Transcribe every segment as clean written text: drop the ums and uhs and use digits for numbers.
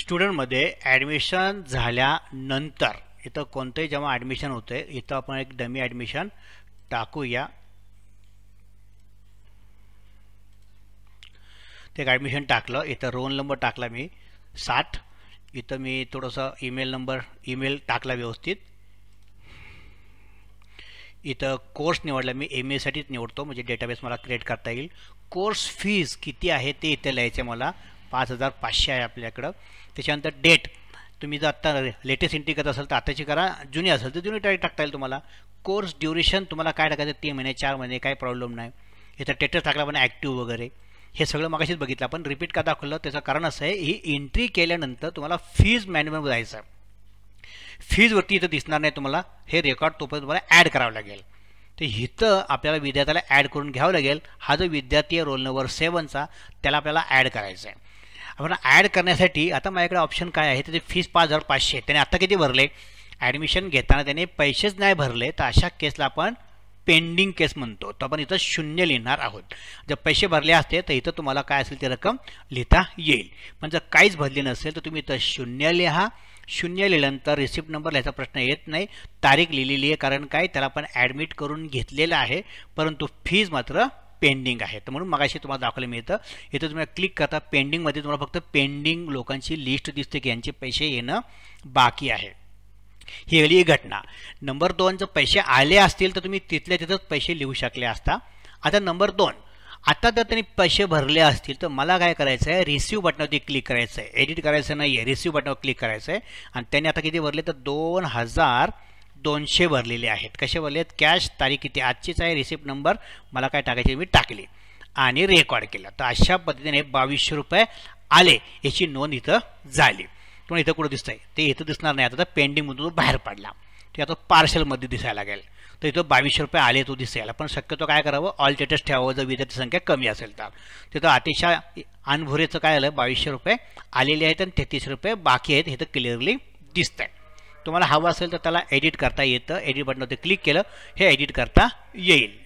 स्टुडंटमध्ये admission झाल्यानंतर इथं कोणतंही जेव्हा ॲडमिशन होते इथं आपण एक डमी ॲडमिशन टाकूया. ते एक ॲडमिशन टाकलं. इथं रोल नंबर टाकला मी 60. इथं मी थोडंसं ईमेल टाकला व्यवस्थित. इथं कोर्स निवडला मी MA साठीच निवडतो म्हणजे डेटाबेस मला क्रिएट करता येईल. कोर्स फीज किती आहे ते इथे लिहायचं आहे मला. 5500 आहे आपल्याकडं. त्याच्यानंतर डेट तुम्ही जर आत्ता लेटेस्ट एंट्री करत असाल तर आताची करा, जुनी असेल तर जुनी तारीख टाकता येईल तुम्हाला. कोर्स ड्युरेशन तुम्हाला काय टाकायचं 3 महिने 4 महिने काही प्रॉब्लेम नाही. इथं स्टेटस टाकला पण ॲक्टिव्ह वगैरे हे सगळं मगाशीच बघितलं आपण. रिपीट का दाखवलं त्याचं कारण असं आहे, ही एंट्री केल्यानंतर तुम्हाला फीज मॅनेजमेंट जायचं आहे. फीजवरती इथं दिसणार नाही तुम्हाला. हे रेकॉर्ड तोपर्यंत तुम्हाला ॲड करावं लागेल. तर इथं आपल्याला विद्यार्थ्याला ॲड करून घ्यावं लागेल. हा जो विद्यार्थी आहे रोल नंबर 7चा त्याला आपल्याला ॲड करायचा आहे. आपण ॲड करण्यासाठी आता माझ्याकडे ऑप्शन काय आहे, त्याची फीस 5500. त्याने आत्ता किती भरले, ॲडमिशन घेताना त्याने पैसेच नाही भरले तर अशा केसला आपण पेंडिंग केस म्हणतो. तर आपण इथं 0 लिहिणार आहोत. जर पैसे भरले असते तर इथं तुम्हाला काय असेल ती रक्कम लिहिता येईल. पण जर काहीच भरली नसेल तर तुम्ही इथं 0 लिहा. 0 लिहिल्यानंतर रिसिप्ट नंबर लिहायचा प्रश्न येत नाही. तारीख लिहिलेली आहे कारण काय त्याला आपण ॲडमिट करून घेतलेलं आहे, परंतु फीज मात्र पेंडिंग आहे. तर म्हणून मगाशी तुम्हाला दाखवलं मी इथं तुम्हाला क्लिक करता पेंडिंगमध्ये तुम्हाला फक्त पेंडिंग लोकांची लिस्ट दिसते की यांचे पैसे येणं बाकी आहे. ही वेगळी घटना. नंबर 2 जर पैसे आले असतील तर तुम्ही तिथल्या तिथंच पैसे लिहू शकले असता. आता नंबर 2 आता जर त्यांनी पैसे भरले असतील तर मला काय करायचं आहे, रिसिव्ह बटनावरती क्लिक करायचं आहे. एडिट करायचं नाही आहे, रिसिव्ह बटनावर क्लिक करायचं आहे. आणि त्यांनी आता किती भरले तर 2200 भरलेले आहेत. कसे भरले आहेत, कॅश तारीख किती आजचीच आहे, रिसिप्ट नंबर मला काय टाकायचे मी टाकले आणि रेकॉर्ड केलं. तर अशा पद्धतीने 2200 रुपये आले याची नोंद इथं झाली. तुम्हाला इथं कुठं दिसतंय ते इथं दिसणार नाही. आता पेंडिंगमधून बाहेर पडला ते आता पार्सलमध्ये दिसायला लागेल. तर इथं 2200 रुपये आले तो दिसायला. पण शक्यतो काय करावं, ऑल स्टेटस ठेवावं जर विद्यार्थी संख्या कमी असेल तर. तिथं अतिशय अनभुरेचं काय आलं, 2200 रुपये आलेले आहेत आणि 33 रुपये बाकी आहेत हे तर क्लिअरली दिसत आहे. तुम्हाला हवं असेल तर त्याला एडिट करता येतं. एडिट बटनवरती क्लिक केलं हे एडिट करता येईल.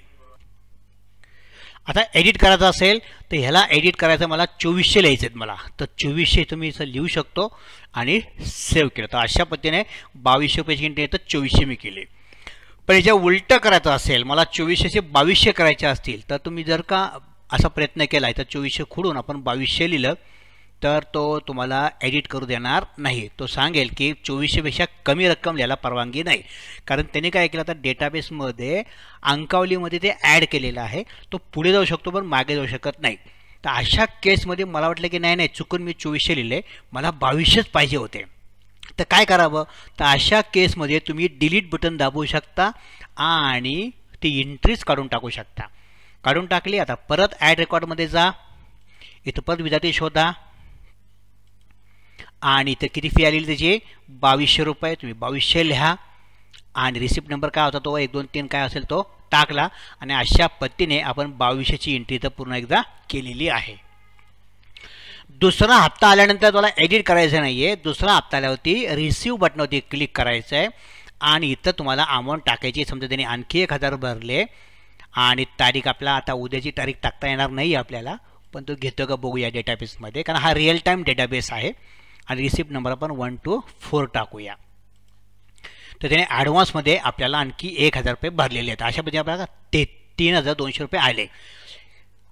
आता एडिट करायचं असेल तर ह्याला एडिट करायचं मला 2400 लिहायचे आहेत मला. तर 2400 तुम्ही इथं लिहू शकतो आणि सेव्ह केलं. तर अशा पद्धतीने 2200 रुपयाची एंट्री तर 2400 मी केली. पण याच्या उलटं करायचं असेल, मला 2400 2200 करायचे असतील तर तुम्ही जर का असा प्रयत्न केला तर 2400 खोडून आपण 2200 लिहिलं तर तो तुम्हाला एडिट करू देणार नाही. तो सांगेल की 2400 पेक्षा कमी रक्कम लिहायला परवानगी नाही. कारण त्याने काय केलं, आता डेटाबेसमध्ये अंकावलीमध्ये ते ॲड केलेलं आहे. तो पुढे जाऊ शकतो पण मागे जाऊ शकत नाही. तर अशा केसमध्ये मला वाटलं की नाही चुकून मी 2400 लिहिले, मला 2200च पाहिजे होते. तर काय करावं, तर अशा केसमध्ये तुम्ही डिलीट बटन दाबू शकता आणि ती एंट्रीज काढून टाकू शकता. काढून टाकली. आता परत ॲड रेकॉर्डमध्ये जा. इथं परत विद्यार्थी शोधा आणि इथं किती फी आलेली त्याची 2200 रुपये. तुम्ही 2200 लिहा आणि रिसिप्ट नंबर काय होता तो 1 2 3 काय असेल तो टाकला. आणि अशा पद्धतीने आपण 2200ची एंट्री तर पूर्ण एकदा केलेली आहे. दुसरा हप्ता आल्यानंतर तुम्हाला एडिट करायचं नाही आहे. दुसरा हप्ता आल्यावरती रिसिव्ह बटनावरती क्लिक करायचं आहे आणि इथं तुम्हाला अमाऊंट टाकायची. समजा त्यांनी आणखी 1000 भरले आणि तारीख आपला आता उद्याची तारीख टाकता येणार नाही आपल्याला, पण तो घेतो का बघूया डेटाबेसमध्ये, कारण हा रिअल टाईम डेटाबेस आहे. आणि रिसिप्ट नंबर आपण 1 to 4 टाकूया. तर त्याने ॲडव्हान्समध्ये आपल्याला आणखी 1000 रुपये भरलेले आहेत. अशा पद्धतीने आपल्याला 3200 रुपये आले.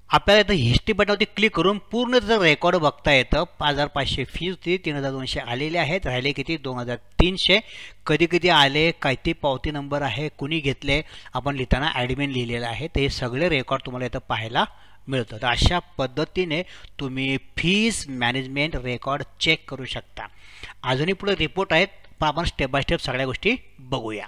आपल्याला इथं हिस्ट्री बटनावरती क्लिक करून पूर्ण जर रेकॉर्ड बघता येतं. 5500 फीज होती, 3200 आलेले आहेत, राहिले किती 2300. कधी कधी आले, किती पावती नंबर आहे, कुणी घेतले, आपण लिहिताना ॲडमिन लिहिलेलं आहे. ते सगळे रेकॉर्ड तुम्हाला इथं पाहायला मिळतं. तर अशा पद्धतीने तुम्ही फीज मॅनेजमेंट रेकॉर्ड चेक करू शकता. अजूनही पुढे रिपोर्ट आहेत पण आपण स्टेप बाय स्टेप सगळ्या गोष्टी बघूया.